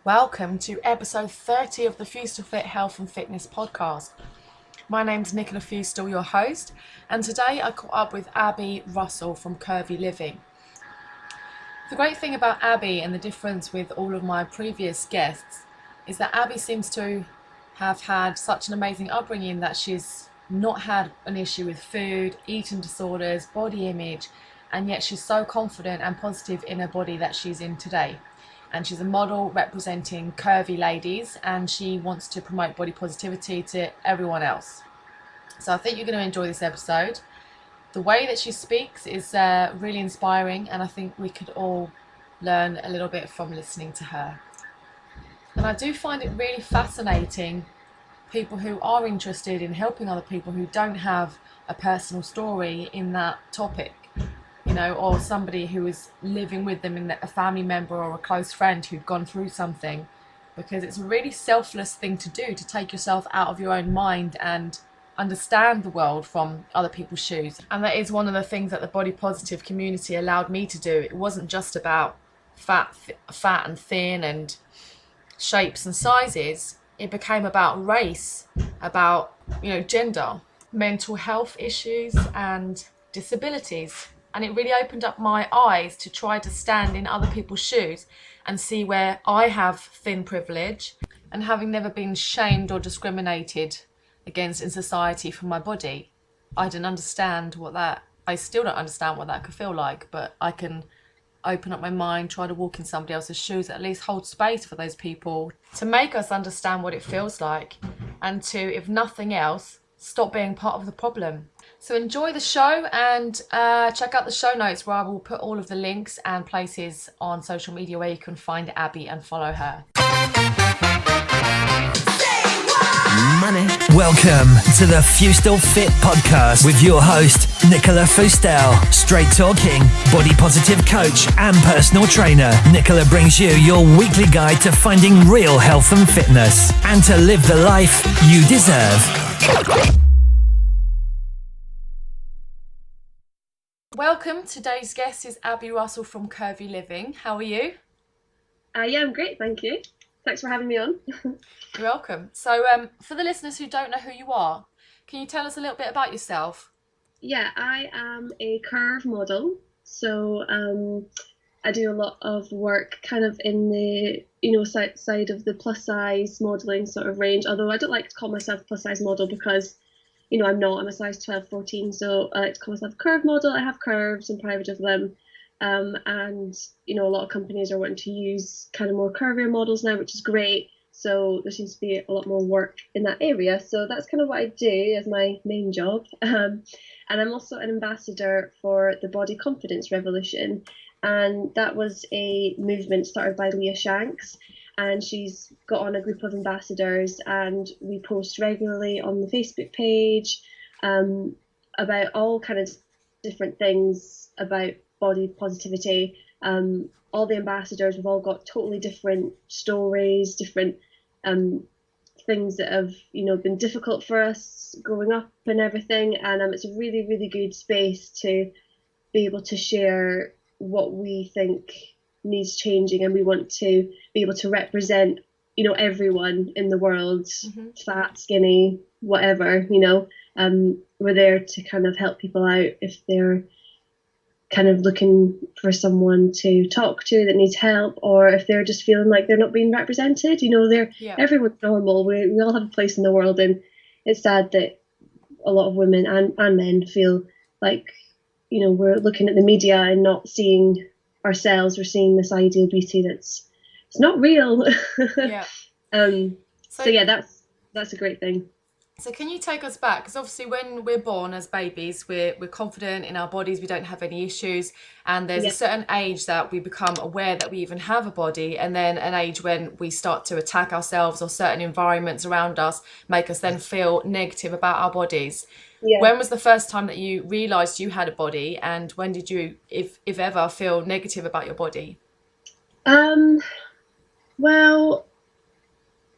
Welcome to episode 30 of the FeustelFIT Health and Fitness podcast. My name's Nicola Feustel, your host, and today I caught up with Abby Russel from Curvy Living. The great thing about Abby and the difference with all of my previous guests is that Abby seems to have had such an amazing upbringing that she's not had an issue with food, eating disorders, body image, and yet she's so confident and positive in her body that she's in today. And she's a model representing curvy ladies, and she wants to promote body positivity to everyone else. So I think you're going to enjoy this episode. The way that she speaks is really inspiring, and I think we could all learn a little bit from listening to her. And I do find it really fascinating, people who are interested in helping other people who don't have a personal story in that topic. Or somebody who is living with them, in a family member or a close friend who've gone through something, because it's a really selfless thing to do, to take yourself out of your own mind and understand the world from other people's shoes. And that is one of the things that the body positive community allowed me to do. It wasn't just about fat and thin and shapes and sizes. It became about race, about gender, mental health issues and disabilities. And it really opened up my eyes to try to stand in other people's shoes and see where I have thin privilege, and having never been shamed or discriminated against in society for my body, I didn't understand I still don't understand what that could feel like, but I can open up my mind, try to walk in somebody else's shoes, at least hold space for those people, to make us understand what it feels like, and to, if nothing else, stop being part of the problem. So enjoy the show, and check out the show notes where I will put all of the links and places on social media where you can find Abby and follow her. Money. Welcome to the FeustelFIT podcast with your host, Nicola Feustel. Straight talking, body positive coach and personal trainer. Nicola brings you your weekly guide to finding real health and fitness, and to live the life you deserve. Welcome. Today's guest is Abby Russel from Curvy Living. How are you? Yeah, I'm great, thank you. Thanks for having me on. You're welcome. So for the listeners who don't know who you are, can you tell us a little bit about yourself? Yeah, I am a curve model. So I do a lot of work kind of in the side of the plus size modeling sort of range, although I don't like to call myself a plus size model because I'm a size 12, 14, so I like to call myself a curve model. I have curves, I'm proud of them. And a lot of companies are wanting to use kind of more curvier models now, which is great. So there seems to be a lot more work in that area. So that's kind of what I do as my main job. And I'm also an ambassador for the Body Confidence Revolution. And that was a movement started by Leah Shanks. And she's got on a group of ambassadors, and we post regularly on the Facebook page about all kind of different things about body positivity. All the ambassadors, we've all got totally different stories, different things that have been difficult for us growing up and everything. And it's a really, really good space to be able to share what we think needs changing, and we want to be able to represent everyone in the world, fat, skinny, whatever. We're there to kind of help people out if they're kind of looking for someone to talk to that needs help, or if they're just feeling like they're not being represented. Everyone's normal. We all have a place in the world, and it's sad that a lot of women and men feel like we're looking at the media and not seeing ourselves. We're seeing this ideal beauty it's not real. Yeah. So yeah, that's a great thing. So can you take us back? Because obviously when we're born as babies, we're confident in our bodies, we don't have any issues, and there's a certain age that we become aware that we even have a body, and then an age when we start to attack ourselves, or certain environments around us make us then feel negative about our bodies. Yeah. When was the first time that you realised you had a body, and when did you, if ever, feel negative about your body? Well,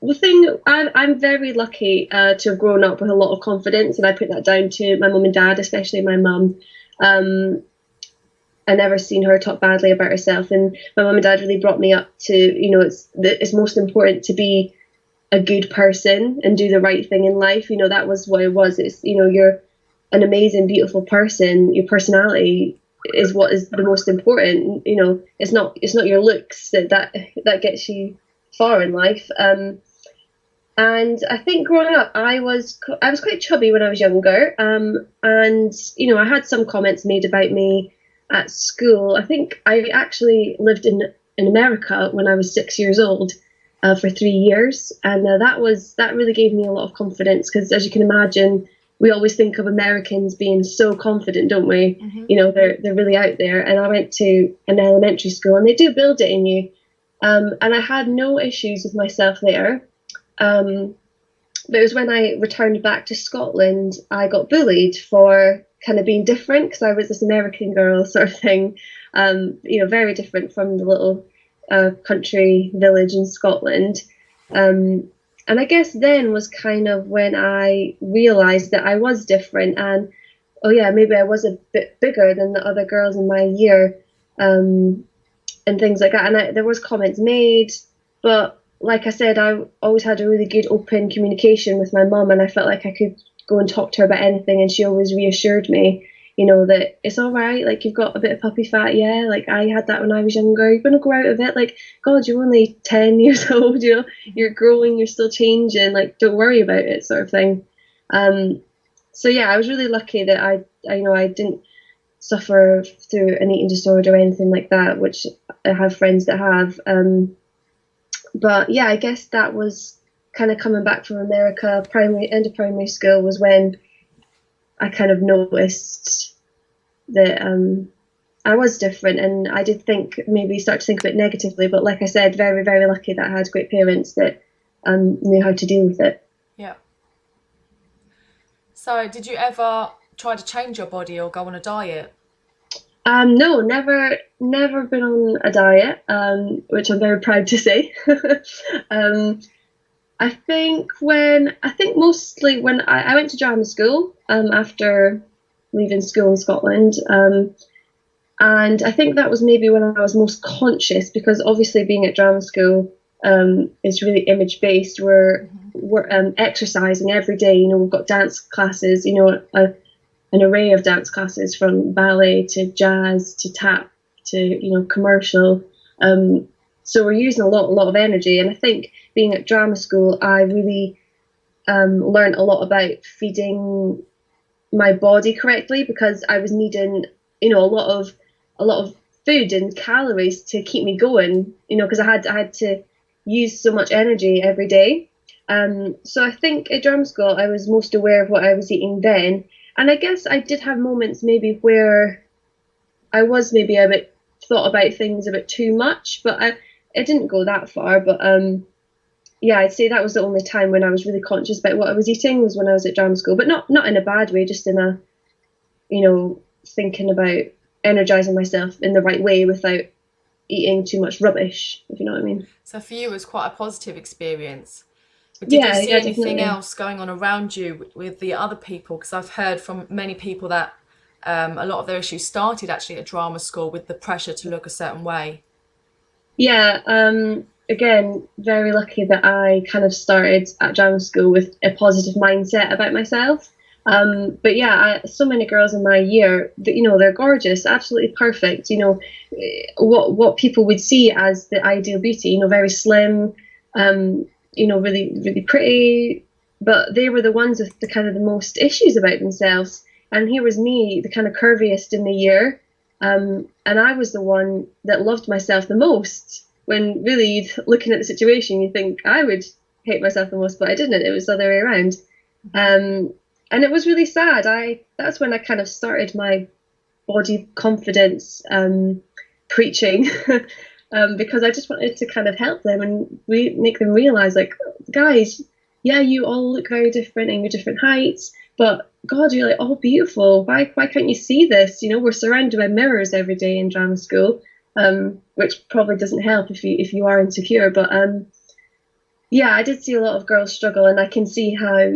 the thing, I'm very lucky to have grown up with a lot of confidence, and I put that down to my mum and dad, especially my mum. I never seen her talk badly about herself. And my mum and dad really brought me up to, it's most important to be a good person and do the right thing in life. That was what it was. It's, you're an amazing, beautiful person. Your personality is what is the most important. It's not your looks that gets you far in life. And I think growing up, I was quite chubby when I was younger. And I had some comments made about me at school. I think I actually lived in America when I was 6 years old for 3 years, and that really gave me a lot of confidence, because as you can imagine, we always think of Americans being so confident, don't we? Mm-hmm. They're really out there. And I went to an elementary school, and they do build it in you. And I had no issues with myself there. But it was when I returned back to Scotland, I got bullied for kind of being different, because I was this American girl sort of thing, very different from the little country village in Scotland. And I guess then was kind of when I realised that I was different, and maybe I was a bit bigger than the other girls in my year, and things like that. And there was comments made, but like I said, I always had a really good open communication with my mum, and I felt like I could go and talk to her about anything, and she always reassured me, that it's all right, like, you've got a bit of puppy fat, yeah, like I had that when I was younger, you're going to grow out of it, like, God, you're only 10 years old, you're growing, you're still changing, like, don't worry about it, sort of thing. So yeah, I was really lucky that I didn't suffer through an eating disorder or anything like that, which I have friends that have. But yeah, I guess that was kind of coming back from America. End of primary school was when I kind of noticed that I was different, and I did start to think a bit negatively. But like I said, very, very lucky that I had great parents that knew how to deal with it. Yeah. So did you ever try to change your body or go on a diet? No, never been on a diet, which I'm very proud to say. I think mostly when I went to drama school after leaving school in Scotland, and I think that was maybe when I was most conscious, because obviously being at drama school is really image based. We're exercising every day. We've got dance classes. An array of dance classes, from ballet to jazz to tap to commercial. So we're using a lot of energy, and I think being at drama school, I really learned a lot about feeding my body correctly, because I was needing a lot of food and calories to keep me going. Because I had to use so much energy every day. So I think at drama school, I was most aware of what I was eating then. And I guess I did have moments maybe where I was maybe a bit thought about things a bit too much, but it didn't go that far. But yeah, I'd say that was the only time when I was really conscious about what I was eating, was when I was at drama school, but not in a bad way, just in a, thinking about energizing myself in the right way without eating too much rubbish, if you know what I mean. So for you, it was quite a positive experience. But did you see anything else going on around you with the other people? Because I've heard from many people that a lot of their issues started actually at drama school, with the pressure to look a certain way. Yeah, again, very lucky that I kind of started at drama school with a positive mindset about myself. But yeah, so many girls in my year, they're gorgeous, absolutely perfect. What people would see as the ideal beauty, very slim, really, really pretty, but they were the ones with the kind of the most issues about themselves. And here was me, the kind of curviest in the year, and I was the one that loved myself the most, when really, looking at the situation, you think I would hate myself the most, but I didn't. It was the other way around. And it was really sad. That's when I kind of started my body confidence preaching, because I just wanted to kind of help them and make them realize, like, guys, yeah, you all look very different and you're different heights, but God, you're like all beautiful. Why can't you see this? We're surrounded by mirrors every day in drama school, which probably doesn't help if you are insecure. But yeah, I did see a lot of girls struggle, and I can see how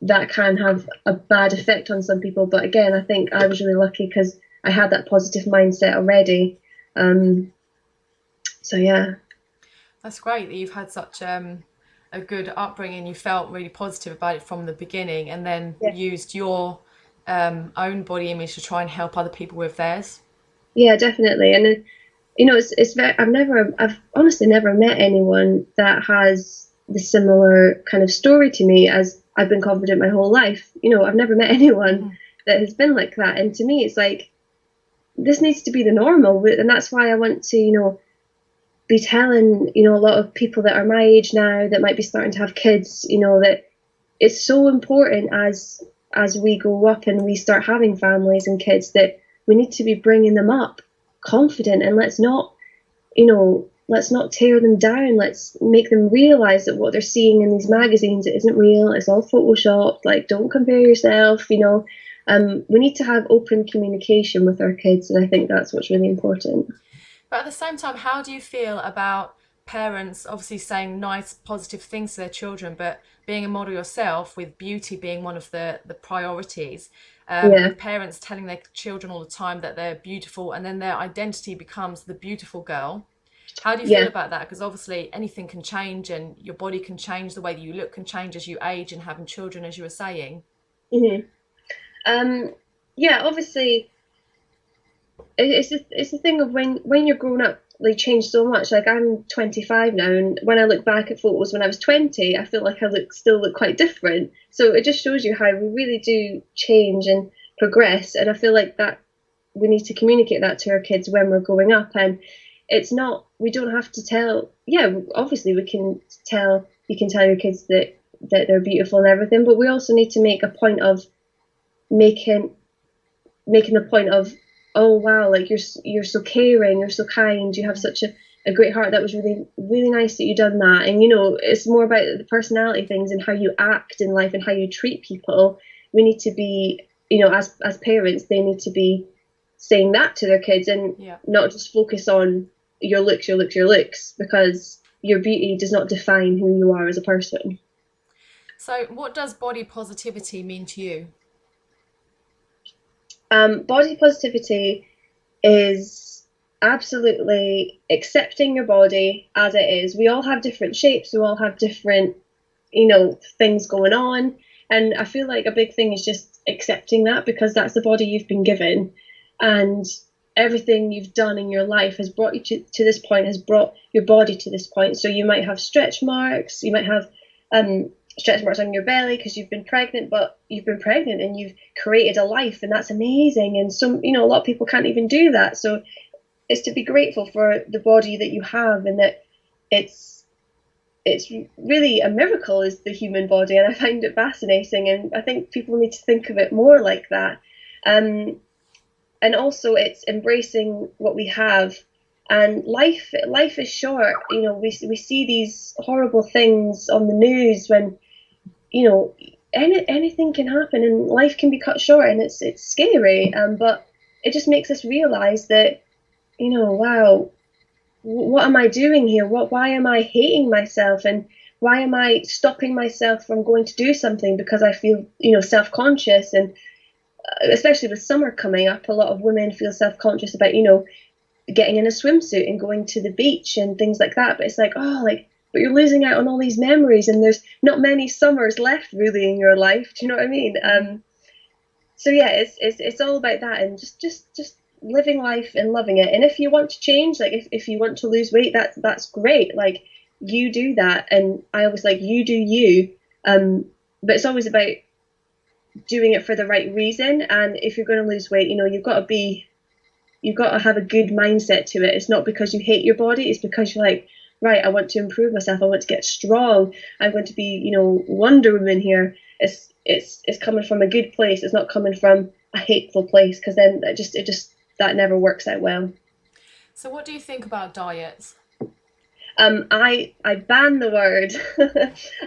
that can have a bad effect on some people. But again, I think I was really lucky, because I had that positive mindset already. So yeah. That's great that you've had such a good upbringing. You felt really positive about it from the beginning, and then Yeah. used your own body image to try and help other people with theirs. Yeah, definitely. And you know, it's very, I've honestly never met anyone that has the similar kind of story to me, as I've been confident my whole life. You know, I've never met anyone that has been like that. And to me, it's like, this needs to be the normal. And that's why I want to, you know, be telling, you know, a lot of people that are my age now that might be starting to have kids, you know, that it's so important as we grow up and we start having families and kids, that we need to be bringing them up confident, and let's not, you know, let's not tear them down. Let's make them realize that what they're seeing in these magazines, it isn't real. It's all photoshopped. Like, don't compare yourself, you know. We need to have open communication with our kids, and I think that's what's really important. But at the same time, how do you feel about parents obviously saying nice, positive things to their children, but being a model yourself, with beauty being one of the priorities, Yeah. with parents telling their children all the time that they're beautiful, and then their identity becomes the beautiful girl? How do you feel Yeah. about that? Because obviously anything can change, and your body can change, the way that you look can change as you age and having children, as you were saying. hmm yeah, obviously, it's the thing of when you're grown up, they change so much. Like, I'm 25 now, and when I look back at photos when I was 20, I feel like I still look quite different. So it just shows you how we really do change and progress. And I feel like that we need to communicate that to our kids when we're growing up. And it's not, we don't have to tell. Yeah, obviously we can tell. You can tell your kids that they're beautiful and everything, but we also need to make a point of making the point of, oh wow, like, you're so caring, you're so kind, you have such a great heart, that was really, really nice that you done that. And you know, it's more about the personality things and how you act in life and how you treat people. We need to be, you know, as parents, they need to be saying that to their kids, and Yeah. not just focus on your looks, your looks, because your beauty does not define who you are as a person. So what does body positivity mean to you? Body positivity is absolutely accepting your body as it is. We all have different shapes, we all have different, you know, things going on. And I feel like a big thing is just accepting that, because that's the body you've been given. And everything you've done in your life has brought you to this point, has brought your body to this point. So you might have stretch marks, you might have stretch marks on your belly because you've been pregnant, but you've been pregnant and you've created a life, and that's amazing. And some, you know, a lot of people can't even do that. So it's to be grateful for the body that you have, and that it's really a miracle, is the human body. And I find it fascinating, and I think people need to think of it more like that. And also, it's embracing what we have. And life is short. You know, we see these horrible things on the news, when, you know, anything can happen, and life can be cut short, and it's scary. But it just makes us realize that, you know, wow, what am I doing here? Why am I hating myself, and why am I stopping myself from going to do something because I feel, you know, self-conscious? And especially with summer coming up, a lot of women feel self-conscious about, you know, getting in a swimsuit and going to the beach and things like that. But it's like, oh, like, but you're losing out on all these memories, and there's not many summers left really in your life. Do you know what I mean? So yeah, it's all about that, and just living life and loving it. And if you want to change, like, if you want to lose weight, that's great. Like, you do that, and I always like, you do you. But it's always about doing it for the right reason. And if you're going to lose weight, you know, you've got to have a good mindset to it. It's not because you hate your body, it's because you're like, right, I want to improve myself, I want to get strong, I'm going to be, you know, Wonder Woman here. It's coming from a good place. It's not coming from a hateful place, because then that never works out well. So what do you think about diets? I ban the word.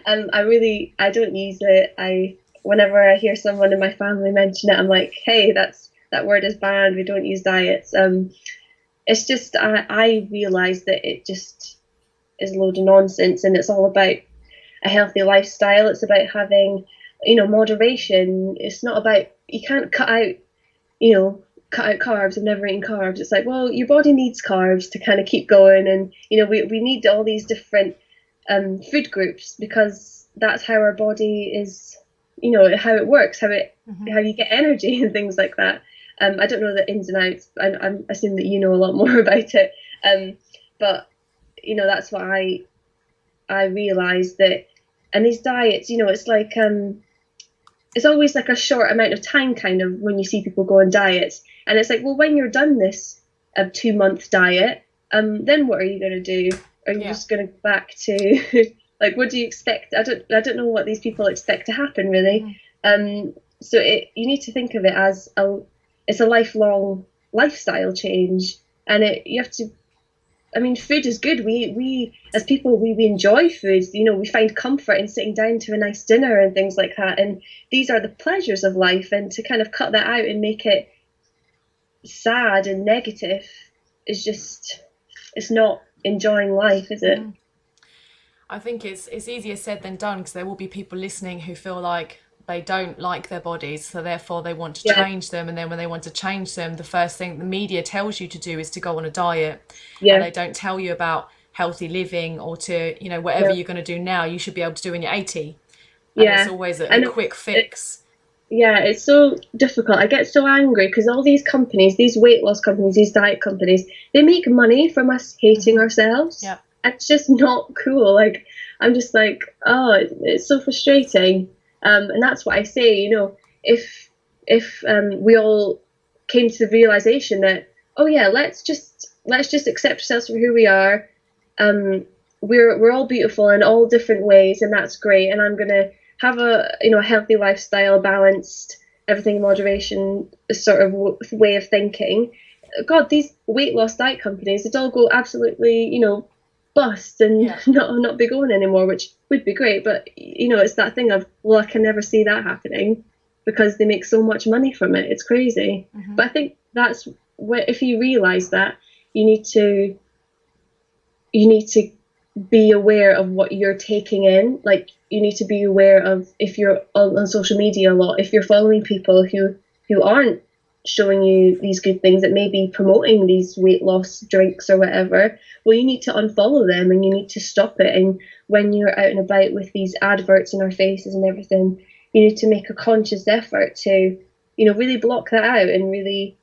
I don't use it. Whenever I hear someone in my family mention it, I'm like, hey, that word is banned. We don't use diets. It's just, I realize that it just is a load of nonsense, and it's all about a healthy lifestyle. It's about having, you know, moderation. It's not about, you can't cut out, you know, cut out carbs, I've never eaten carbs. It's like, well, your body needs carbs to kind of keep going, and we need all these different food groups, because that's how our body is, how it works, how you get energy and things like that. I don't know the ins and outs. I'm assuming that you know a lot more about it. But that's what I realised, that, and these diets, it's like it's always like a short amount of time, kind of, when you see people go on diets, and it's like, well, when you're done this 2-month diet, then what are you going to do? Are you just going to go back to like, what do you expect? I don't know what these people expect to happen, really. So you need to think of it as it's a lifelong lifestyle change, and you have to. I mean, food is good. We as people, we enjoy food. We find comfort in sitting down to a nice dinner and things like that. And these are the pleasures of life. And to kind of cut that out and make it sad and negative is just, it's not enjoying life, is it? I think it's easier said than done, because there will be people listening who feel like they don't like their bodies, so therefore they want to change them. And then when they want to change them, the first thing the media tells you to do is to go on a diet. And they don't tell you about healthy living, or to, whatever you're going to do now, you should be able to do when you're 80. And it's always a quick fix. It's so difficult. I get so angry because all these companies, these weight loss companies, these diet companies, they make money from us hating ourselves. And it's just not cool. Like, I'm just like, oh, it's so frustrating. And that's what I say, if we all came to the realization that, oh yeah, let's just accept ourselves for who we are. We're all beautiful in all different ways, and that's great. And I'm gonna have a healthy lifestyle, balanced, everything in moderation sort of way of thinking. God, these weight loss diet companies, it'd all go absolutely, bust and not be going anymore, which would be great. But it's that thing of, well, I can never see that happening because they make so much money from it. It's crazy. But I think that's where, if you realize that, you need to be aware of what you're taking in. Like, you need to be aware of, if you're on social media a lot, if you're following people who aren't showing you these good things, that may be promoting these weight loss drinks or whatever, well, you need to unfollow them and you need to stop it. And when you're out and about with these adverts in our faces and everything, you need to make a conscious effort to really block that out and really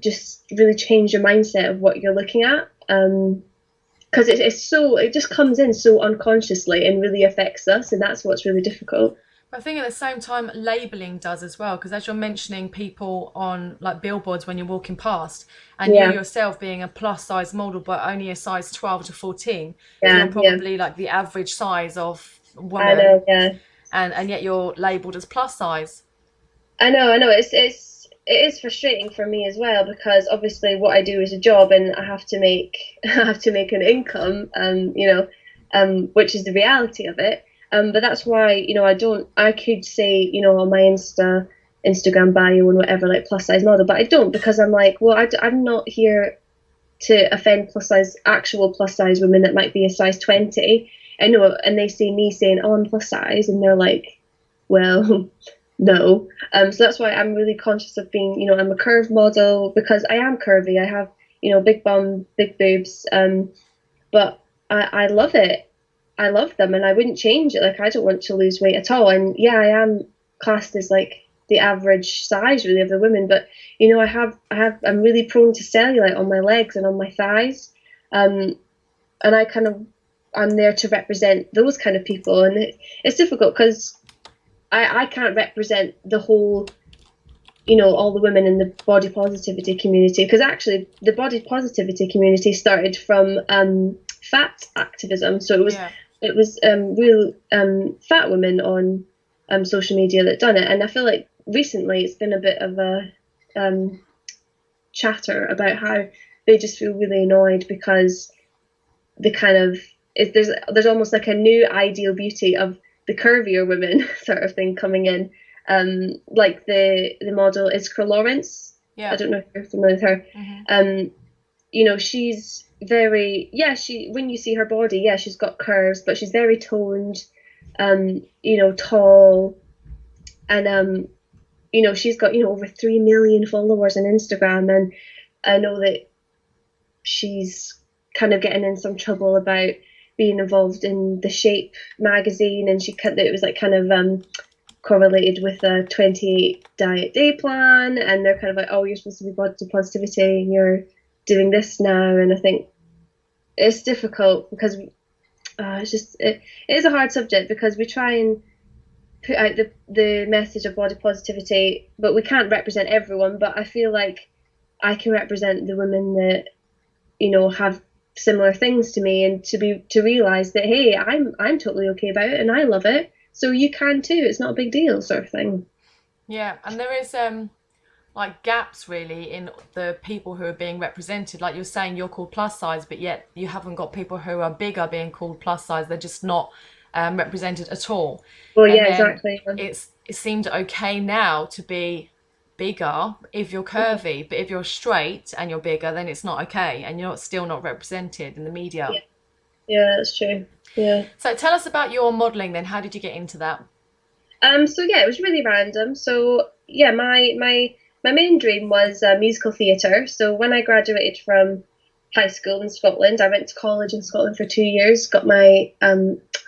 change your mindset of what you're looking at, because it just comes in so unconsciously and really affects us, and that's what's really difficult. I think at the same time, labelling does as well, because as you're mentioning people on like billboards when you're walking past, and you yourself being a plus size model but only a size 12 to 14, you're probably like the average size of woman. I know, and yet you're labelled as plus size. I know. It is frustrating for me as well, because obviously what I do is a job and I have to make an income, which is the reality of it. But that's why, I could say, on my Instagram bio and whatever, like plus size model, but I don't, because I'm like, well, I'm not here to offend actual plus size women that might be a size 20. I know, and they see me saying, oh, I'm plus size, and they're like, well, no. So that's why I'm really conscious of being, I'm a curve model, because I am curvy. I have, big bum, big boobs, but I love it. I love them, and I wouldn't change it. Like, I don't want to lose weight at all. And yeah, I am classed as like the average size really of the women, but I'm really prone to cellulite on my legs and on my thighs, and I'm there to represent those kind of people, and it's difficult because I can't represent the whole, all the women in the body positivity community, because actually the body positivity community started from fat activism. So it was real fat women on social media that done it, and I feel like recently it's been a bit of a chatter about how they just feel really annoyed because the kind of there's almost like a new ideal beauty of the curvier women sort of thing coming in, like the model Iskra Lawrence. I don't know if you're familiar with her. She's very, when you see her body, she's got curves, but she's very toned, tall, and she's got, over 3 million followers on Instagram, and I know that she's kind of getting in some trouble about being involved in the Shape magazine, and it was like kind of correlated with a 28 diet day plan, and they're kind of like, oh, you're supposed to be body positivity and you're doing this now. And I think it's difficult because it is a hard subject, because we try and put out the message of body positivity, but we can't represent everyone. But I feel like I can represent the women that have similar things to me, and to realize that, hey, I'm totally okay about it and I love it, so you can too. It's not a big deal, sort of thing. Yeah, and there is like gaps really in the people who are being represented. Like you're saying, you're called plus size, but yet you haven't got people who are bigger being called plus size. They're just not represented at all. Well, yeah, exactly. It seemed okay now to be bigger if you're curvy, but if you're straight and you're bigger, then it's not okay, and you're still not represented in the media. Yeah, that's true. Yeah. So tell us about your modelling then. How did you get into that? So yeah, it was really random. So yeah, my main dream was musical theatre. So when I graduated from high school in Scotland, I went to college in Scotland for 2 years, got my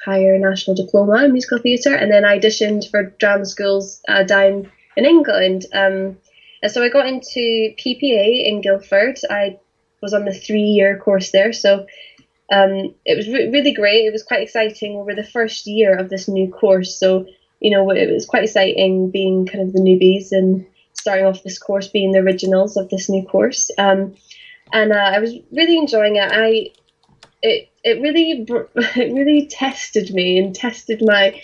higher national diploma in musical theatre, and then I auditioned for drama schools down in England. And so I got into PPA in Guildford. I was on the 3-year course there. So it was really great. It was quite exciting. We were the first year of this new course. So, it was quite exciting being kind of the newbies and starting off this course being the originals of this new course. And I was really enjoying it. It really tested me and tested my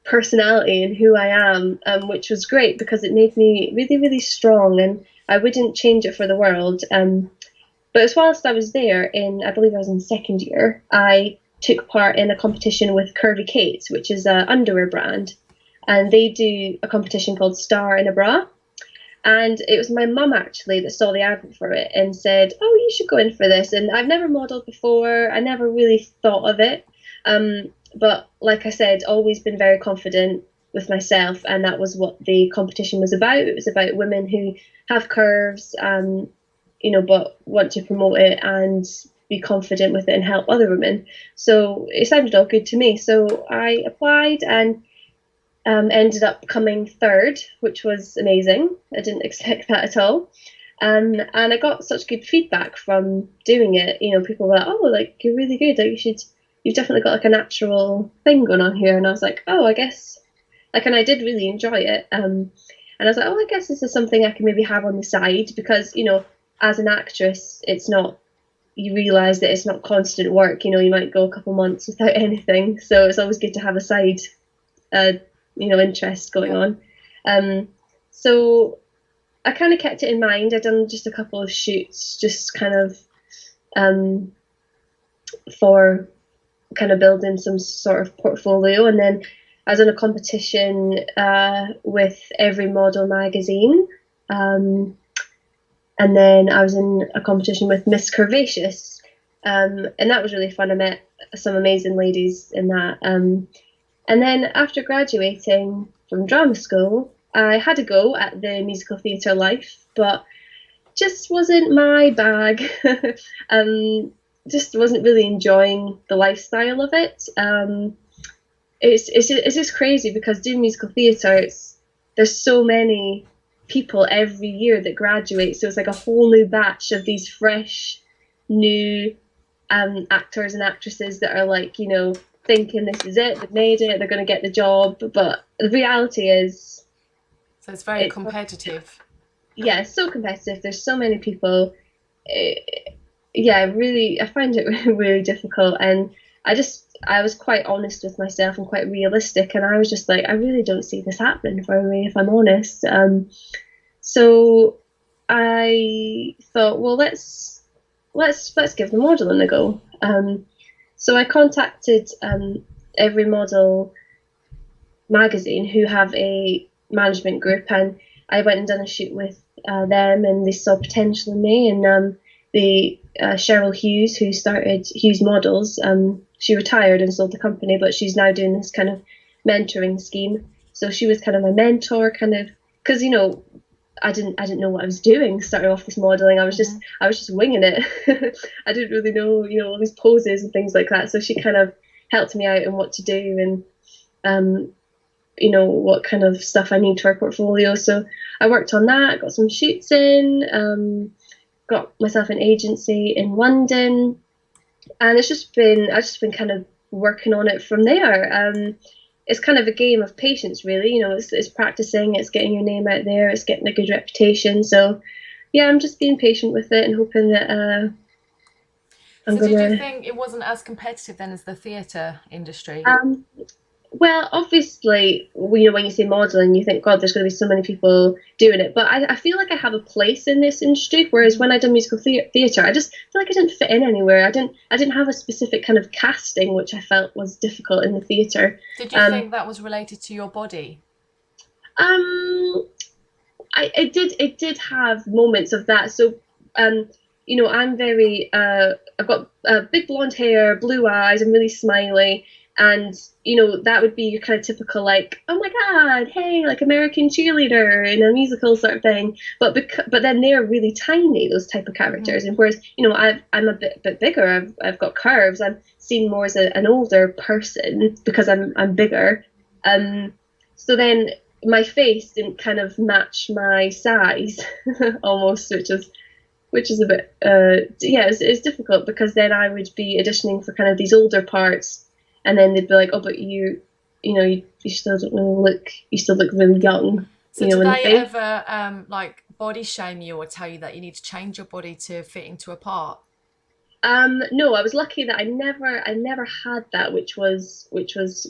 personality and who I am, which was great because it made me really, really strong, and I wouldn't change it for the world. But as whilst I was there, I believe I was in second year, I took part in a competition with Curvy Kate, which is an underwear brand, and they do a competition called Star in a Bra. And it was my mum actually that saw the advert for it and said, oh, you should go in for this. And I've never modelled before. I never really thought of it. But like I said, always been very confident with myself. And that was what the competition was about. It was about women who have curves, but want to promote it and be confident with it and help other women. So it sounded all good to me. So I applied and ended up coming third, which was amazing. I didn't expect that at all. And I got such good feedback from doing it. People were like, oh, like, you're really good. Like, you've definitely got like a natural thing going on here. And I was like, oh, I guess, like, and I did really enjoy it. And I was like, oh, I guess this is something I can maybe have on the side, because, as an actress, you realise that it's not constant work. You might go a couple months without anything. So it's always good to have a side interest going on. So I kind of kept it in mind. I'd done just a couple of shoots, just kind of for kind of building some sort of portfolio. And then I was in a competition with Every Model magazine. And then I was in a competition with Miss Curvaceous. And that was really fun. I met some amazing ladies in that. And then after graduating from drama school, I had a go at the musical theatre life, but just wasn't my bag. Just wasn't really enjoying the lifestyle of it. It's just crazy because doing musical theatre, there's so many people every year that graduate, so it's like a whole new batch of these fresh, new actors and actresses that are like, thinking this is it, they've made it, they're going to get the job. But the reality is, so it's very competitive. Yeah, it's so competitive. There's so many people. I find it really difficult. And I was quite honest with myself and quite realistic. And I was just like, I really don't see this happening for me, if I'm honest. So I thought, well, let's give the modelling a go. So I contacted Every Model magazine, who have a management group, and I went and done a shoot with them, and they saw potential in me. And Cheryl Hughes, who started Hughes Models, she retired and sold the company, but she's now doing this kind of mentoring scheme. So she was kind of my mentor, kind of because I didn't know what I was doing starting off this modeling. I was just winging it. I didn't really know all these poses and things like that. So she kind of helped me out on what to do and what kind of stuff I need to our portfolio. So I worked on that, got some shoots in, got myself an agency in London, and I've just been kind of working on it from there. It's kind of a game of patience, really. It's practicing, it's getting your name out there, it's getting a good reputation. So yeah, I'm just being patient with it and hoping that did you think it wasn't as competitive then as the theatre industry? Well, obviously, when you say modelling, you think, God, there's going to be so many people doing it. But I feel like I have a place in this industry. Whereas when I did musical theatre, I just feel like I didn't fit in anywhere. I didn't have a specific kind of casting, which I felt was difficult in the theatre. Did you think that was related to your body? It did have moments of that. So, I'm very, I've got big blonde hair, blue eyes, I'm really smiley. And, that would be your kind of typical, like, oh my God, hey, like American cheerleader in a musical sort of thing. But then they're really tiny, those type of characters. And whereas, I'm a bit bigger, I've got curves, I'm seen more as an older person because I'm bigger. So then my face didn't kind of match my size almost, which is a bit, it's difficult because then I would be auditioning for kind of these older parts. And then they'd be like, "Oh, but you still don't really look. You still look really young." So did they ever like body shame you or tell you that you need to change your body to fit into a part? No, I was lucky that I never had that, which was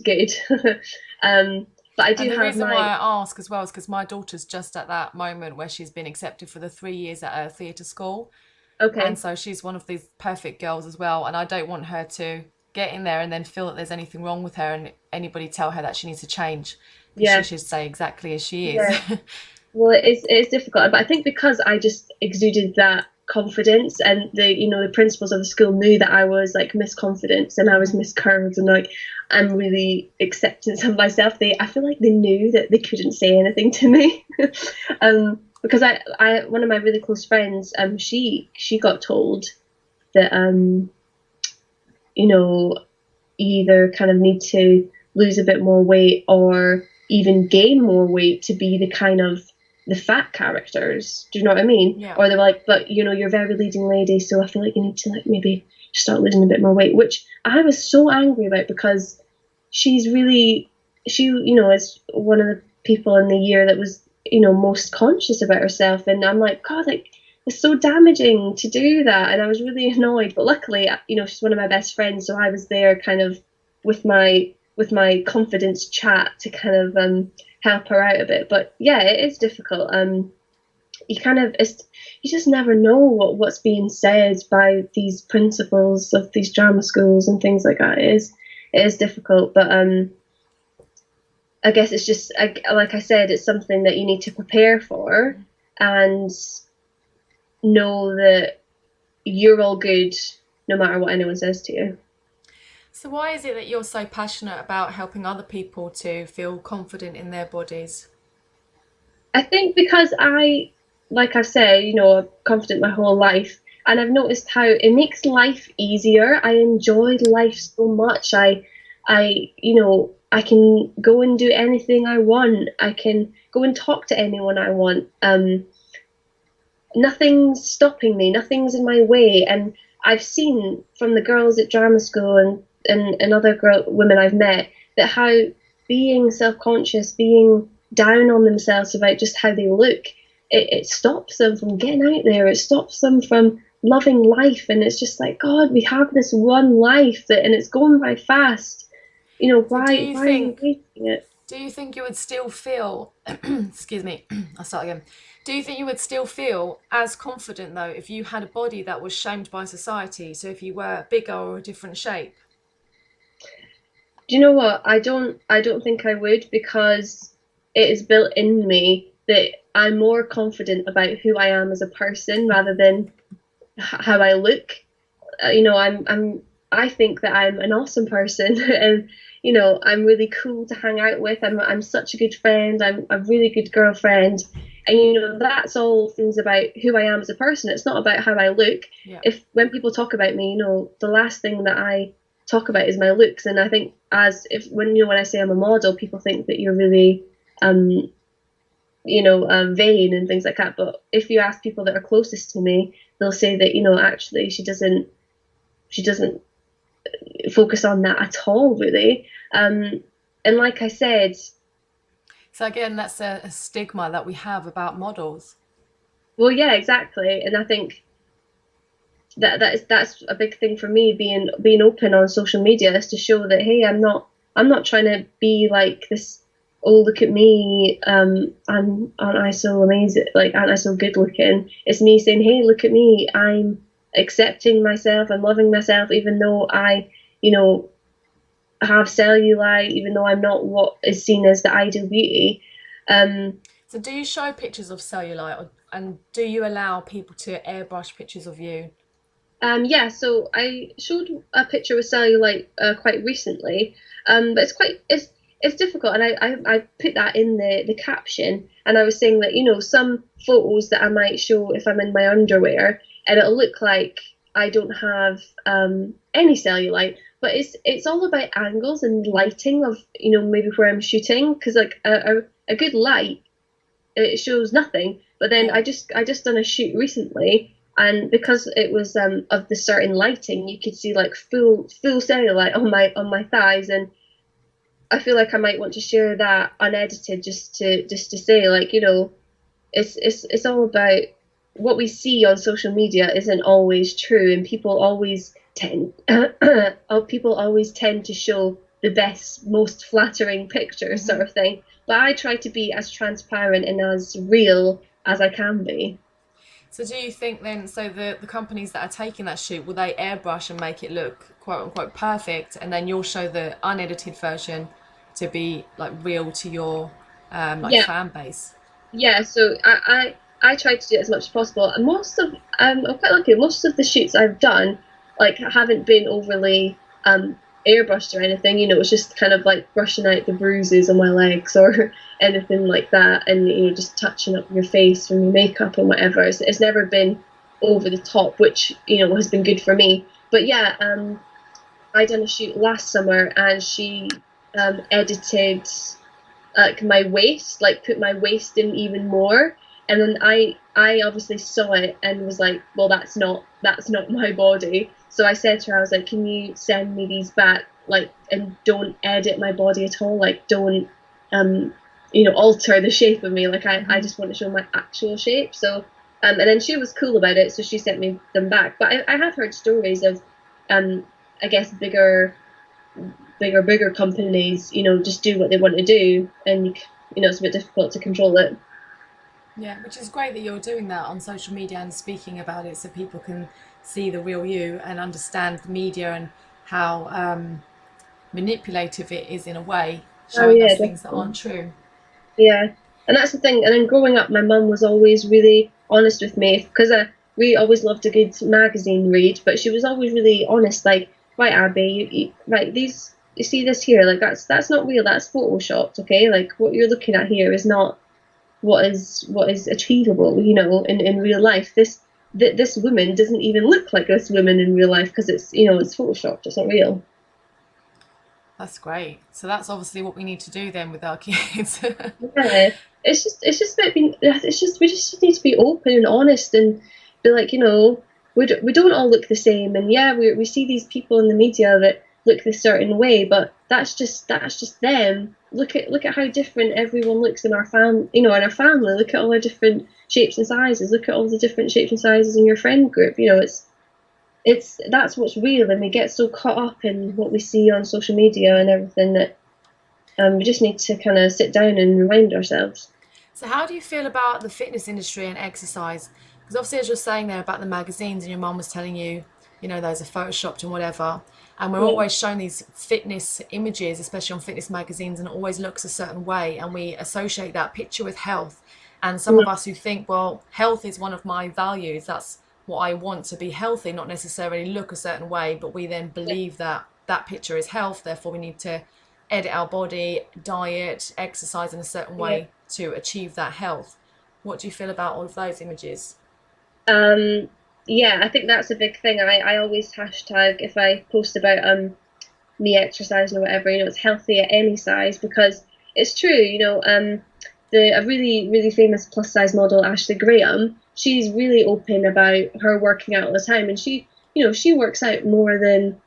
good. But I do and the have reason why I ask as well is because my daughter's just at that moment where she's been accepted for the 3 years at a theatre school. Okay. And so she's one of these perfect girls as well, and I don't want her to get in there and then feel that there's anything wrong with her and anybody tell her that she needs to change. Yeah. She should say exactly as she is. Yeah. Well, it's difficult, but I think because I just exuded that confidence and the principals of the school knew that I was like Miss Confidence and I was Miss Curves and like I'm really acceptance of myself. I feel like they knew that they couldn't say anything to me. Because I one of my really close friends, she got told that you either kind of need to lose a bit more weight or even gain more weight to be the kind of the fat characters. Do you know what I mean? Yeah. Or they were like, but you're a very leading lady, so I feel like you need to like maybe start losing a bit more weight, which I was so angry about because she is one of the people in the year that was most conscious about herself, and I'm like, God, like it's so damaging to do that, and I was really annoyed. But luckily, she's one of my best friends, so I was there kind of with my confidence chat to kind of help her out a bit. But yeah, it is difficult. You just never know what's being said by these principals of these drama schools and things like that. It is difficult, but I guess it's just like I said, it's something that you need to prepare for and know that you're all good no matter what anyone says to you. So why is it that you're so passionate about helping other people to feel confident in their bodies? I think because like I said, I'm confident my whole life, and I've noticed how it makes life easier. I enjoyed life so much. I can go and do anything I want. I can go and talk to anyone I want. Nothing's stopping me. Nothing's in my way. And I've seen from the girls at drama school and other women I've met that how being self-conscious, being down on themselves about just how they look, it stops them from getting out there. It stops them from loving life. And it's just like, God, we have this one life and it's going by fast. Why are you wasting it? Do you think you would still feel, excuse me, I'll start again. Do you think you would still feel as confident though if you had a body that was shamed by society? So if you were bigger or a different shape? Do you know what? I don't think I would, because it is built in me that I'm more confident about who I am as a person rather than how I look. I'm I think that I'm an awesome person and you know I'm really cool to hang out with. I'm such a good friend. I'm a really good girlfriend, and you know that's all things about who I am as a person. It's not about how I look. Yeah. If when people talk about me, you know, the last thing that I talk about is my looks, and I think as if when you know when I say I'm a model, people think that you're really vain and things like that. But if you ask people that are closest to me, they'll say that you know actually she doesn't focus on that at all, really. And like I said, So again, that's a stigma that we have about models. well, yeah, exactly. And I think that's a big thing for me being open on social media is to show that hey, I'm not trying to be like this. Oh, look at me! Aren't I so amazing? Like, aren't I so good looking? It's me saying, hey, look at me! I'm accepting myself. I'm loving myself, even though I, you know, have cellulite, even though I'm not what is seen as the ideal beauty. So do you show pictures of cellulite, and do you allow people to airbrush pictures of you? Yeah, so I showed a picture with cellulite quite recently, but it's difficult, and I put that in the caption, and I was saying that you know some photos that I might show if I'm in my underwear, and it'll look like I don't have any cellulite, but it's all about angles and lighting of you know maybe where I'm shooting, because like a good light it shows nothing. But then Yeah. I just done a shoot recently, and because it was of the certain lighting, you could see like full cellulite on my thighs, and I feel like I might want to share that unedited just to say like you know it's all about what we see on social media isn't always true, and people always tend to show the best, most flattering pictures, sort of thing. But I try to be as transparent and as real as I can be. So do you think then, so the companies that are taking that shoot, will they airbrush and make it look quote unquote perfect, and then you'll show the unedited version to be like real to your like Yeah, fan base? yeah. So I try to do it as much as possible, and I'm quite lucky. Most of the shoots I've done like haven't been overly airbrushed or anything. You know, it's just kind of like brushing out the bruises on my legs or anything like that, and you know, just touching up your face from your makeup and whatever. It's never been over the top, which you know has been good for me. But yeah, I done a shoot last summer, and she edited like my waist, like put my waist in even more. And then I obviously saw it and was like, well, that's not my body. So I said to her, I was like, can you send me these back, like, and don't edit my body at all, like, don't alter the shape of me. Like I just want to show my actual shape. So and then she was cool about it, so she sent me them back. But I have heard stories of I guess bigger companies, you know, just do what they want to do, and you know it's a bit difficult to control it. Yeah, which is great that you're doing that on social media and speaking about it so people can see the real you and understand the media and how manipulative it is in a way, Oh showing yeah, us things that definitely. aren't true. Yeah, and that's the thing. And then growing up, my mum was always really honest with me because we always loved a good magazine read, but she was always really honest. Like, right, Abby, right, these you see this here, like that's not real. That's photoshopped. Okay, like what you're looking at here is not what is achievable. You know, in real life, this woman doesn't even look like this woman in real life because it's you know it's photoshopped. It's not real. That's great. So that's obviously what we need to do then with our kids. Yeah, it's just about being. It's just we just need to be open and honest and be like you know we don't all look the same, and yeah we see these people in the media that look this certain way, but that's just them. Look at how different everyone looks in our in our family. Look at all the different shapes and sizes. Look at all the different shapes and sizes in your friend group. You know it's that's what's real, and we get so caught up in what we see on social media and everything that we just need to kind of sit down and remind ourselves. So how do you feel about the fitness industry and exercise? Because obviously, as you're saying there about the magazines, and your mum was telling you, you know, those are photoshopped and whatever. And we're Yeah, always shown these fitness images, especially on fitness magazines, and it always looks a certain way. And we associate that picture with health. And some yeah, of us who think, well, health is one of my values. That's what I want to be healthy, not necessarily look a certain way, but we then believe that that picture is health, therefore we need to edit our body, diet, exercise in a certain way to achieve that health. What do you feel about all of those images? Yeah, I think that's a big thing. I always hashtag if I post about me exercising or whatever, it's healthy at any size, because it's true, a really famous plus size model, Ashley Graham, she's really open about her working out all the time, and she works out more than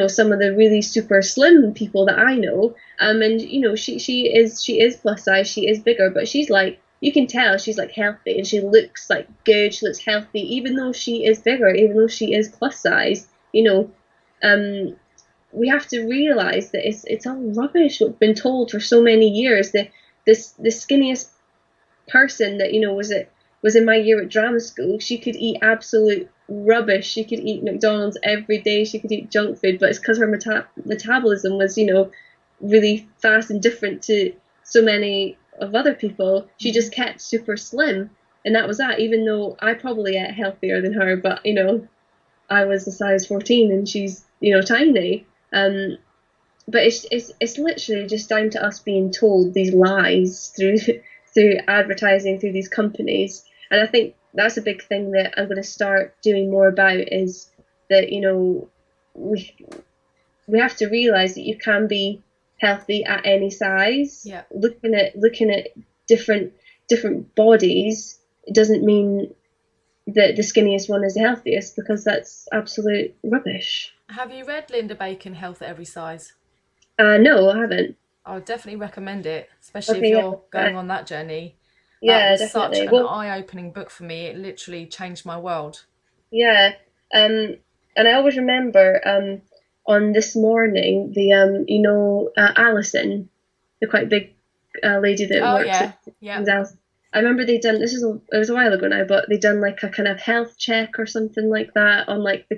some of the really super slim people that I know. And she is plus size, she is bigger, but she's like, you can tell she's like healthy, and she looks like good, she looks healthy, even though she is bigger, even though she is plus size. We have to realize that it's all rubbish. We've been told for so many years that the skinniest person that was in my year at drama school, she could eat absolute rubbish. She could eat McDonald's every day. She could eat junk food, but it's because her metabolism was really fast and different to so many of other people. She just kept super slim, and that was that. Even though I probably ate healthier than her, but I was a size 14 and she's tiny. But it's literally just down to us being told these lies through advertising, through these companies. And I think that's a big thing that I'm going to start doing more about, is that we have to realize that you can be healthy at any size. Yeah. Looking at different bodies, it doesn't mean that the skinniest one is the healthiest, because that's absolute rubbish. Have you read Linda Bacon, Health at Every Size? No, I haven't. I would definitely recommend it, especially if you're going on that journey. Yeah, that was definitely. such an eye-opening book for me. It literally changed my world. Yeah, and I always remember on This Morning, the Alison, the quite big lady that works. Yeah. I remember they done, it was a while ago now, but they done like a kind of health check or something like that on like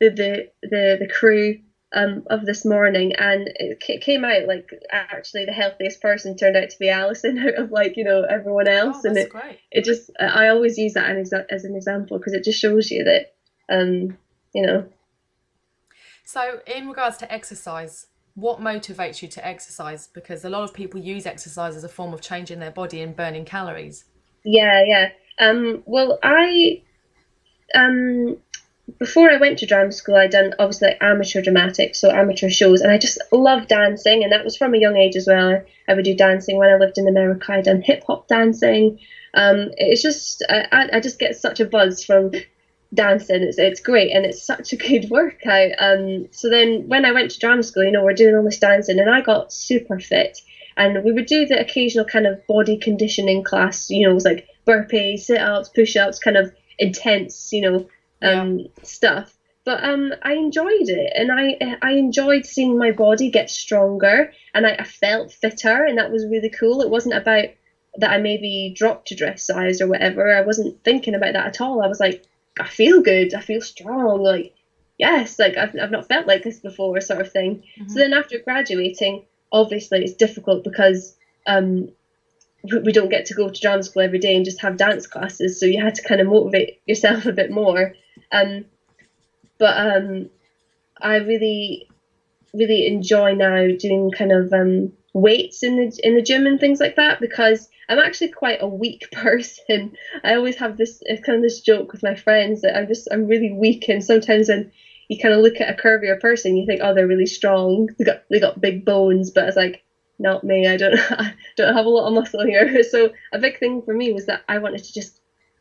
the crew of This Morning, and it came out like actually the healthiest person turned out to be Alison out of everyone else. Oh, that's great. It just, I always use that as an example, because it just shows you that So in regards to exercise, what motivates you to exercise? Because a lot of people use exercise as a form of changing their body and burning calories. Yeah. Well, before I went to drama school, I done obviously like amateur dramatics, so amateur shows, and I just loved dancing, and that was from a young age as well. I would do dancing when I lived in America. I done hip hop dancing. It's just I just get such a buzz from dancing. It's great, and it's such a good workout. So then when I went to drama school, we're doing all this dancing, and I got super fit, and we would do the occasional kind of body conditioning class. It was like burpees, sit-ups, push-ups, kind of intense, stuff. But I enjoyed it, and I enjoyed seeing my body get stronger, and I felt fitter, and that was really cool. It wasn't about that I maybe dropped a dress size or whatever. I wasn't thinking about that at all. I was like, I feel good, I feel strong, like, yes, like I've not felt like this before, sort of thing. Mm-hmm. So then after graduating, obviously it's difficult because we don't get to go to drama school every day and just have dance classes, so you had to kind of motivate yourself a bit more. But I really enjoy now doing kind of weights in the gym and things like that, because I'm actually quite a weak person. I always have this joke with my friends that I'm really weak, and sometimes when you kind of look at a curvier person, you think, oh, they're really strong, they got big bones, but it's like, not me. I don't have a lot of muscle here. So a big thing for me was that I wanted to just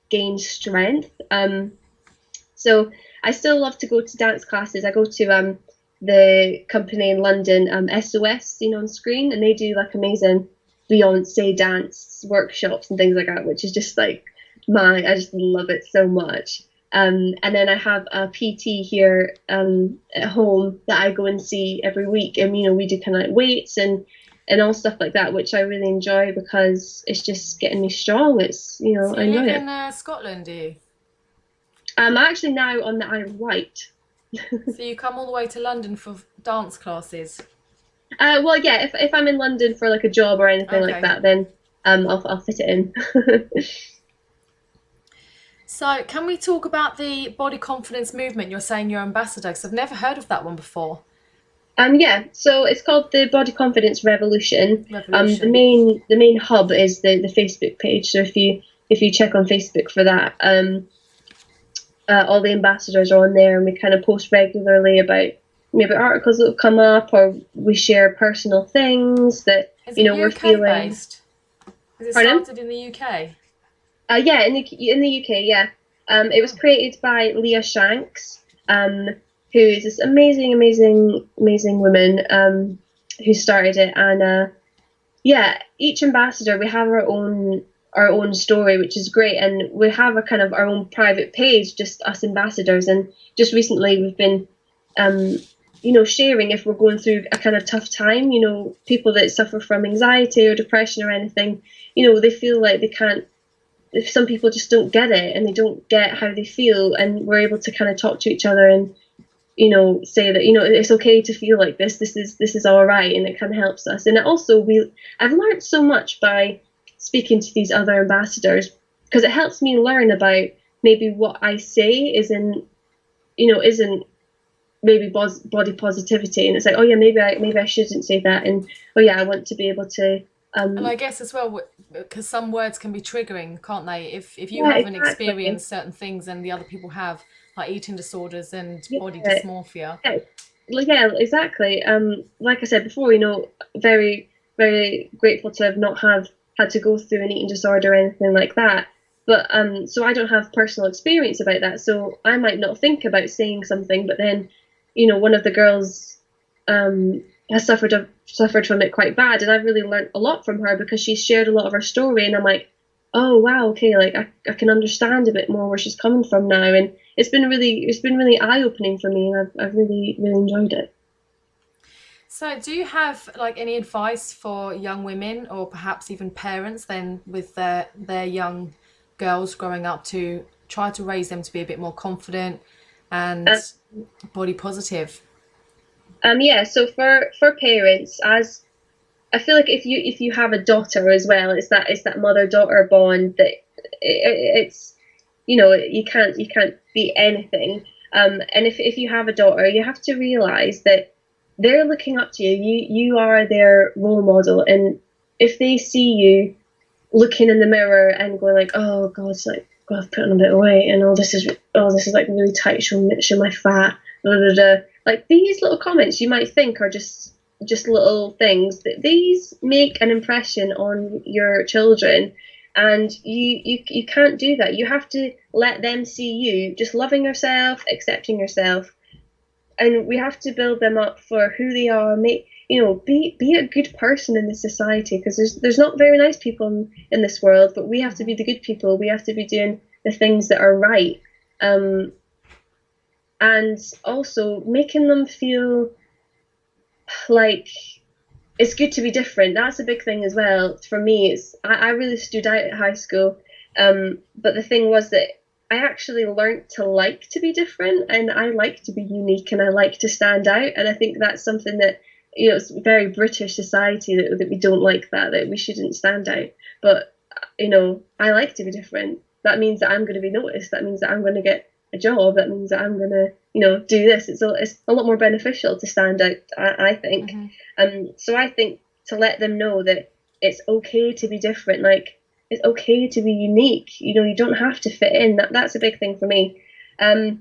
gain strength. So I still love to go to dance classes. I go to the company in London, SOS, seen on screen, and they do like amazing Beyonce dance workshops and things like that, which is just like I just love it so much. And then I have a PT here at home that I go and see every week, and we do kind of like weights and all stuff like that, which I really enjoy because it's just getting me strong. It's So I enjoy live it. in Scotland, do you? I'm actually now on the Isle of Wight. So you come all the way to London for dance classes? Well, yeah, if I'm in London for like a job or anything like that, then I'll fit it in. So can we talk about the body confidence movement you're saying you're ambassador? Because I've never heard of that one before. Yeah, so it's called the Body Confidence Revolution. Revolution. The main hub is the Facebook page. So if you check on Facebook for that, all the ambassadors are on there, and we kind of post regularly about maybe articles that have come up, or we share personal things that Is it we're UK feeling. based? Is it Pardon? started in the UK? Yeah, in the UK, yeah. It was created by Leah Shanks, who is this amazing woman who started it, and yeah, each ambassador, we have our own story, which is great, and we have a kind of our own private page, just us ambassadors. And just recently we've been sharing if we're going through a kind of tough time, people that suffer from anxiety or depression or anything, they feel like they can't, if some people just don't get it and they don't get how they feel, and we're able to kind of talk to each other and say that it's okay to feel like this is all right, and it kind of helps us. And it also, I've learned so much by speaking to these other ambassadors, because it helps me learn about maybe what I say isn't maybe body positivity, and it's like, oh yeah, maybe I shouldn't say that, and oh yeah, I want to be able to and I guess as well, because some words can be triggering, can't they? If you yeah, haven't exactly. experienced certain things and the other people have, like eating disorders and body Yeah. dysmorphia. Yeah, exactly. Like I said before, very, very grateful to have not had to go through an eating disorder or anything like that. But so I don't have personal experience about that. So I might not think about saying something, but then, one of the girls has suffered from it quite bad, and I've really learned a lot from her, because she's shared a lot of her story, and I'm like, oh wow, okay, like I can understand a bit more where she's coming from now, and it's been really eye-opening for me, and I've really enjoyed it. So do you have like any advice for young women, or perhaps even parents then, with their young girls growing up, to try to raise them to be a bit more confident and body positive? Yeah, so for parents, as I feel like if you have a daughter as well, it's that mother-daughter bond that it's you can't be anything. And if you have a daughter, you have to realize that they're looking up to you. You are their role model, and if they see you looking in the mirror and going like, oh God, it's like, God, I've put on a bit of weight, and this is like really tight, show my fat, blah, blah, blah. Like, these little comments you might think are just little things, that these make an impression on your children, and you can't do that. You have to let them see you just loving yourself, accepting yourself, and we have to build them up for who they are. Be a good person in this society, because there's not very nice people in this world, but we have to be the good people. We have to be doing the things that are right, and also making them feel like it's good to be different. That's a big thing as well for me. I really stood out at high school, but the thing was that I actually learned to like to be different, and I like to be unique, and I like to stand out. And I think that's something that, it's very British society that we don't like that we shouldn't stand out. But I like to be different. That means that I'm going to be noticed. That means that I'm going to get a job. That means that I'm going to do this. It's a lot more beneficial to stand out, I think. So I think to let them know that it's okay to be different. Like, it's okay to be unique. You don't have to fit in. That's a big thing for me. And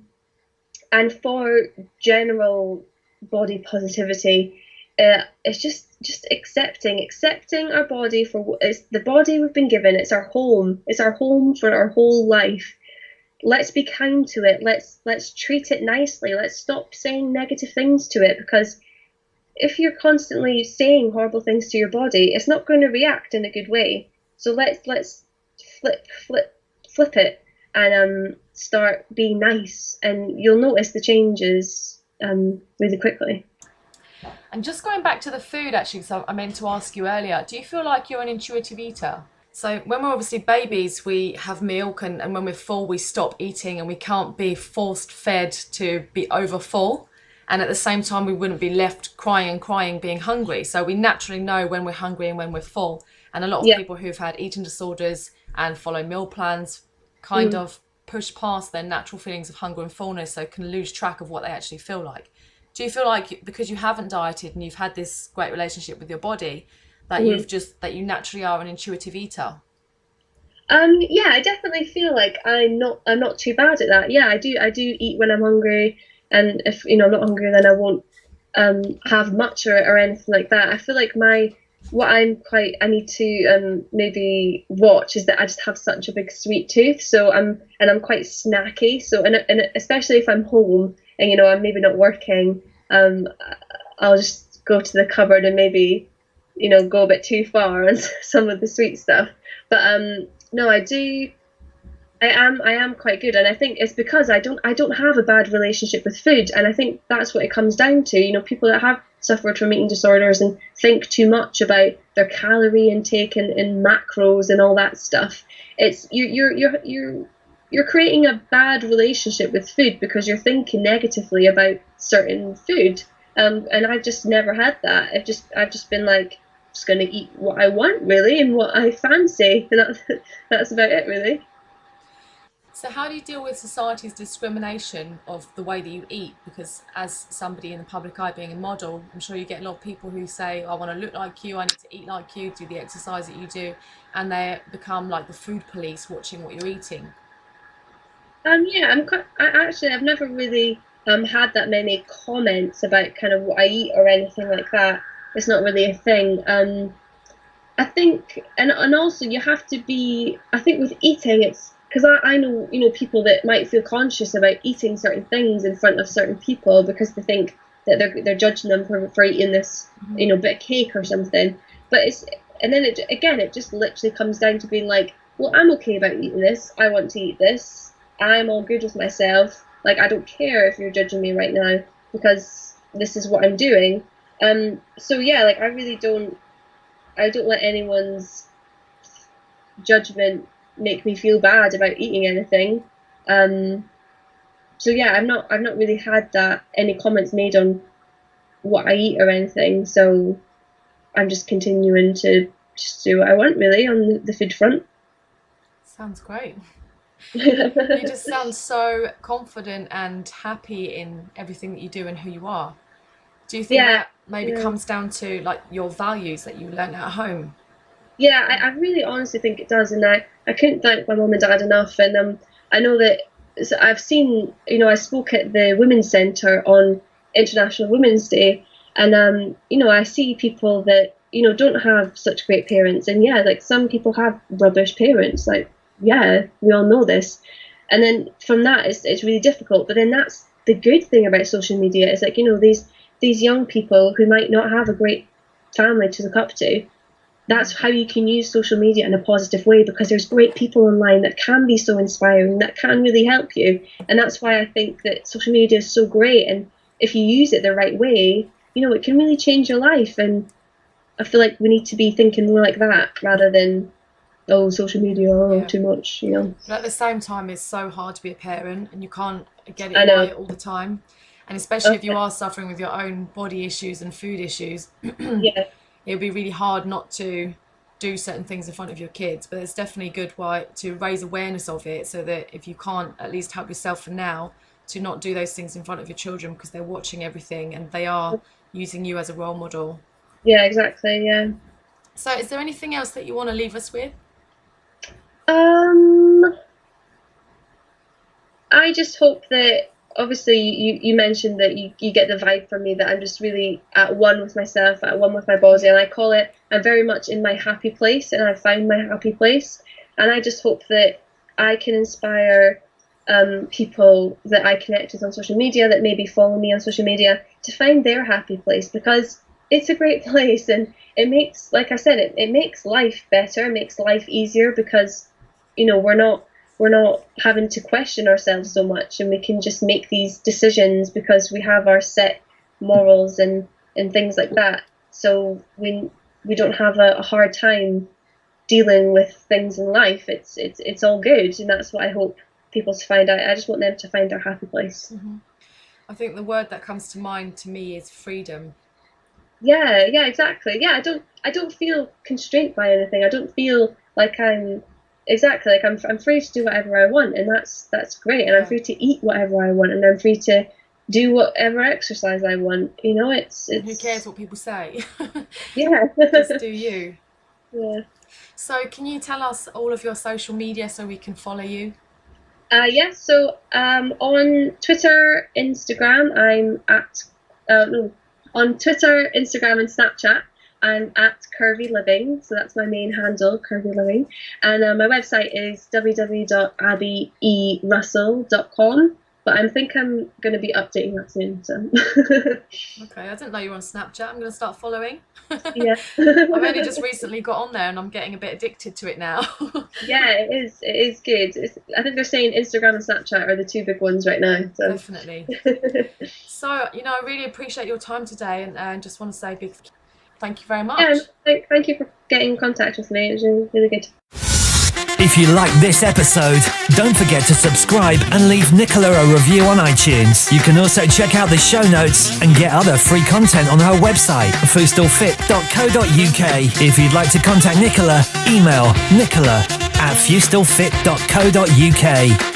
for general body positivity, it's just accepting our body for it's the body we've been given. It's our home. It's our home for our whole life. Let's be kind to it. Let's treat it nicely. Let's stop saying negative things to it, because if you're constantly saying horrible things to your body, it's not going to react in a good way. So let's flip it, and start being nice, and you'll notice the changes really quickly. And just going back to the food, actually, so I meant to ask you earlier, do you feel like you're an intuitive eater? So when we're obviously babies, we have milk, and when we're full, we stop eating, and we can't be forced fed to be over full. And at the same time, we wouldn't be left crying, being hungry. So we naturally know when we're hungry and when we're full. And a lot of people who've had eating disorders and follow meal plans kind of push past their natural feelings of hunger and fullness, so can lose track of what they actually feel like. Do you feel like because you haven't dieted and you've had this great relationship with your body, that that you naturally are an intuitive eater? Yeah, I definitely feel like I'm not too bad at that. Yeah, I do eat when I'm hungry, and if I'm not hungry, then I won't have much or anything like that. I feel like I need to maybe watch is that I just have such a big sweet tooth. So I'm quite snacky. So and especially if I'm home and I'm maybe not working, I'll just go to the cupboard and maybe go a bit too far on some of the sweet stuff. But no, I am quite good, and I think it's because I don't have a bad relationship with food, and I think that's what it comes down to. People that have suffered from eating disorders and think too much about their calorie intake and macros and all that stuff. It's you're creating a bad relationship with food because you're thinking negatively about certain food. And I've just never had that. I've just been like, just gonna eat what I want really and what I fancy, and that's about it really. So how do you deal with society's discrimination of the way that you eat? Because as somebody in the public eye, being a model, I'm sure you get a lot of people who say, I want to look like you, I need to eat like you, do the exercise that you do, and they become like the food police watching what you're eating. Yeah, I've never really had that many comments about kind of what I eat or anything like that. It's not really a thing. I think, and also you have to be. I think with eating, it's because I know people that might feel conscious about eating certain things in front of certain people because they think that they're judging them for eating this bit of cake or something. But and then it just literally comes down to being like, well, I'm okay about eating this. I want to eat this. I'm all good with myself. Like, I don't care if you're judging me right now because this is what I'm doing. So yeah, like I don't let anyone's judgment make me feel bad about eating anything. So yeah, I've not really had that any comments made on what I eat or anything. So I'm just continuing to just do what I want really on the food front. Sounds great. You just sound so confident and happy in everything that you do and who you are. Do you think Yeah, that maybe yeah. comes down to like your values that you learn at home? Yeah, I really honestly think it does, and I couldn't thank my mum and dad enough. And I know that so I've seen, I spoke at the Women's Centre on International Women's Day, and I see people that don't have such great parents, and yeah, like some people have rubbish parents, like yeah, we all know this, and then from that it's really difficult. But then that's the good thing about social media is like these young people who might not have a great family to look up to, that's how you can use social media in a positive way because there's great people online that can be so inspiring, that can really help you. And that's why I think that social media is so great. And if you use it the right way, it can really change your life. And I feel like we need to be thinking more like that rather than, oh, social media, oh, Yeah. too much. But at the same time, it's so hard to be a parent and you can't get I it know. right all the time. And especially if you Okay. are suffering with your own body issues and food issues, Yeah. it would be really hard not to do certain things in front of your kids. But it's definitely good to raise awareness of it so that if you can't at least help yourself for now, to not do those things in front of your children because they're watching everything and they are using you as a role model. Yeah, exactly. Yeah. So is there anything else that you want to leave us with? Um, I just hope that obviously you mentioned that you get the vibe from me that I'm just really at one with myself, at one with my body, and I call it I'm very much in my happy place and I found my happy place. And I just hope that I can inspire people that I connect with on social media that maybe follow me on social media to find their happy place because it's a great place and it makes, like I said, it makes life better, makes life easier because we're not having to question ourselves so much and we can just make these decisions because we have our set morals and things like that. So we don't have a hard time dealing with things in life. It's all good, and that's what I hope people to find out. I just want them to find their happy place. I think the word that comes to mind to me is freedom. Yeah, exactly. Yeah, I don't feel constrained by anything. I don't feel like I'm exactly. Like I'm free to do whatever I want, and that's great. And I'm free to eat whatever I want, and I'm free to do whatever exercise I want. You know, it's who cares what people say? Yeah. Just do you. Yeah. So can you tell us all of your social media so we can follow you? Yes. So on Twitter, Instagram, I'm at no, on Twitter, Instagram, and Snapchat, I'm at Curvy Living. So that's my main handle, Curvy Living. And my website is www.abbyrussel.com. But I think I'm going to be updating that soon. So. Okay, I didn't know you were on Snapchat. I'm going to start following. Yeah. I've only just recently got on there and I'm getting a bit addicted to it now. Yeah, it is. It is good. I think they're saying Instagram and Snapchat are the two big ones right now. So. Definitely. So, I really appreciate your time today and just want to say big thank you very much. Yeah, thank you for getting in contact with me. It was really, really good. If you like this episode, don't forget to subscribe and leave Nicola a review on iTunes. You can also check out the show notes and get other free content on her website, FeustelFIT.co.uk. If you'd like to contact Nicola, email nicola@FeustelFIT.co.uk.